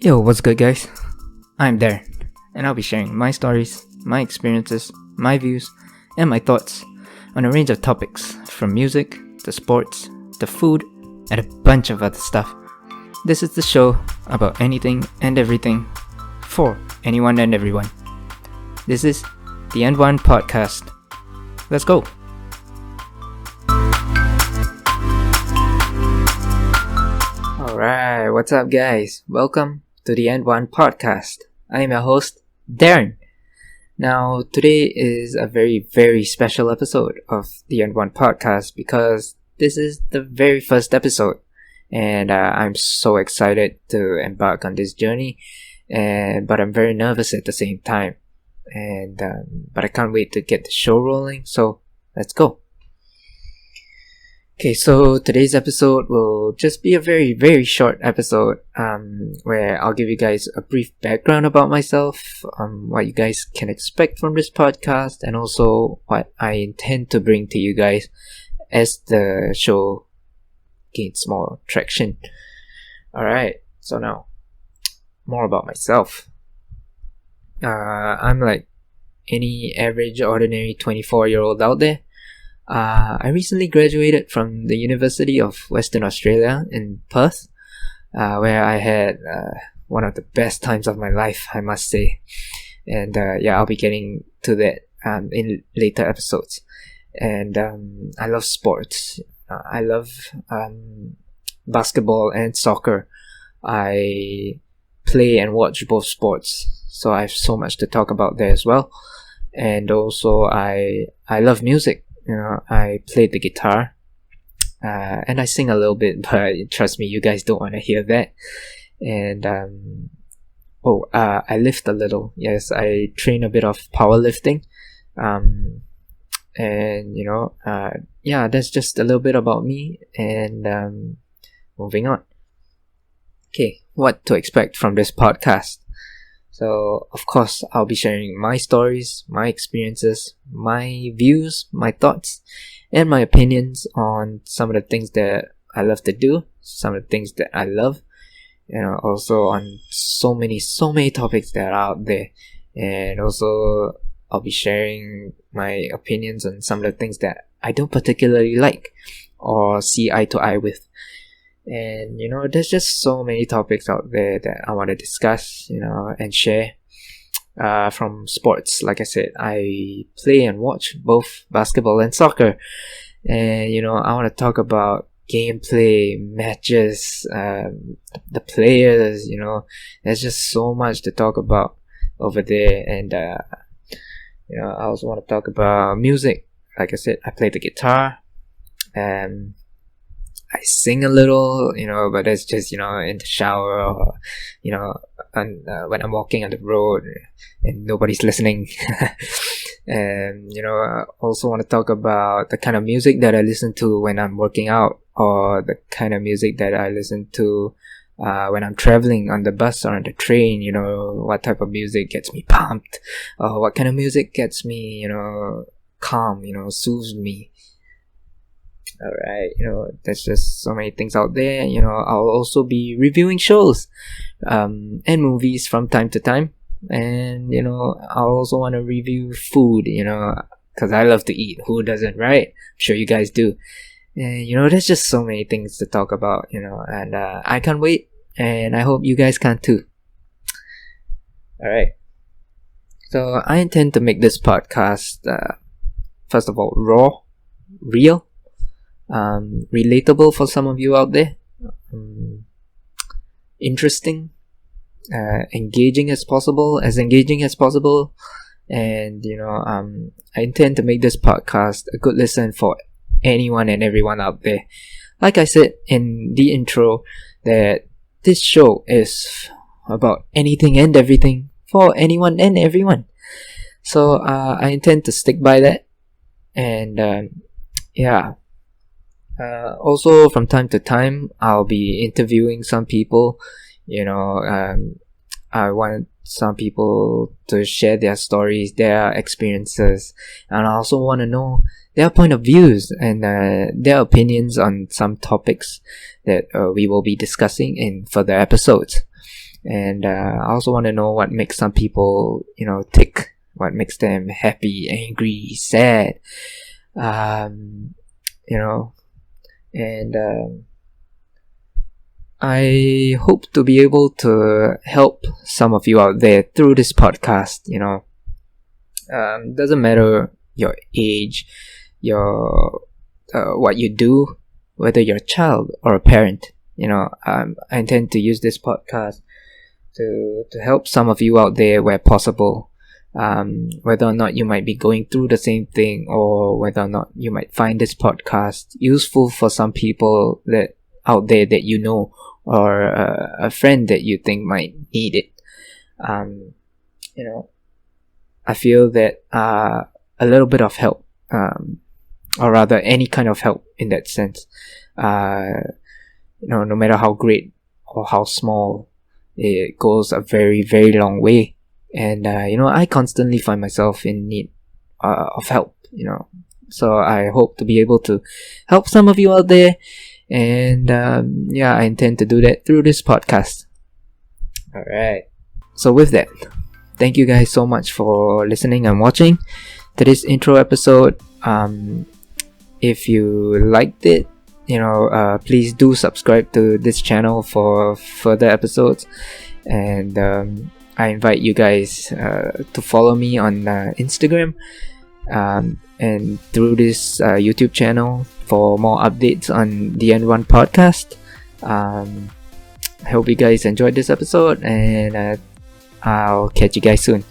Yo, what's good, guys? I'm Darren, and I'll be sharing my stories, my experiences, my views, and my thoughts on a range of topics from music to sports to food and a bunch of other stuff. This is the show about anything and everything for anyone and everyone. This is the End One Podcast. Let's go! Alright, what's up, guys? Welcome to the End One Podcast. I am your host, Darren. Now, today is a very, very special episode of the End One Podcast because this is the very first episode, and I'm so excited to embark on this journey, but I'm very nervous at the same time, but I can't wait to get the show rolling, so let's go. Okay, so today's episode will just be a very, very short episode where I'll give you guys a brief background about myself, what you guys can expect from this podcast, and also what I intend to bring to you guys as the show gains more traction. Alright, so now, more about myself. I'm like any average, ordinary 24-year-old out there. I recently graduated from the University of Western Australia in Perth, where I had one of the best times of my life, I must say. And I'll be getting to that in later episodes. And I love sports. I love basketball and soccer. I play and watch both sports, so I have so much to talk about there as well. And also, I love music. You know, I played the guitar, and I sing a little bit, but trust me, you guys don't want to hear that. And, I lift a little. Yes, I train a bit of powerlifting. That's just a little bit about me, and, moving on. Okay, what to expect from this podcast? So, of course, I'll be sharing my stories, my experiences, my views, my thoughts, and my opinions on some of the things that I love to do, some of the things that I love, also on so many topics that are out there. And also, I'll be sharing my opinions on some of the things that I don't particularly like or see eye to eye with. And, there's just so many topics out there that I want to discuss, and share. From sports, like I said, I play and watch both basketball and soccer. And, I want to talk about gameplay, matches, the players, there's just so much to talk about over there. And, I also want to talk about music. Like I said, I play the guitar. I sing a little, but that's just, in the shower or, when I'm walking on the road and nobody's listening. And, I also want to talk about the kind of music that I listen to when I'm working out, or the kind of music that I listen to when I'm traveling on the bus or on the train. What type of music gets me pumped, or what kind of music gets me, calm, soothes me. Alright, there's just so many things out there. I'll also be reviewing shows and movies from time to time. And, I also want to review food, because I love to eat. Who doesn't, right? I'm sure you guys do. And, there's just so many things to talk about, and I can't wait. And I hope you guys can too. Alright. So, I intend to make this podcast, first of all, raw, real, relatable for some of you out there, interesting, engaging as possible, and I intend to make this podcast a good listen for anyone and everyone out there. Like I said in the intro, that this show is about anything and everything for anyone and everyone. So I intend to stick by that, and also, from time to time, I'll be interviewing some people. I want some people to share their stories, their experiences, and I also want to know their point of views and their opinions on some topics that we will be discussing in further episodes. and I also want to know what makes some people, tick, what makes them happy, angry, sad, you know, and I hope to be able to help some of you out there through this podcast. Doesn't matter your age, your what you do, whether you're a child or a parent. I intend to use this podcast to help some of you out there where possible. Whether or not you might be going through the same thing, or whether or not you might find this podcast useful for some people that out there that you know, or a friend that you think might need it. I feel that a little bit of help, or rather any kind of help in that sense, no matter how great or how small, it goes a very, very long way. And I constantly find myself in need of help. So I hope to be able to help some of you out there. And I intend to do that through this podcast. Alright. So with that, thank you guys so much for listening and watching to this intro episode. If you liked it, please do subscribe to this channel for further episodes. And I invite you guys to follow me on Instagram and through this YouTube channel for more updates on the N1 podcast. I hope you guys enjoyed this episode, and I'll catch you guys soon.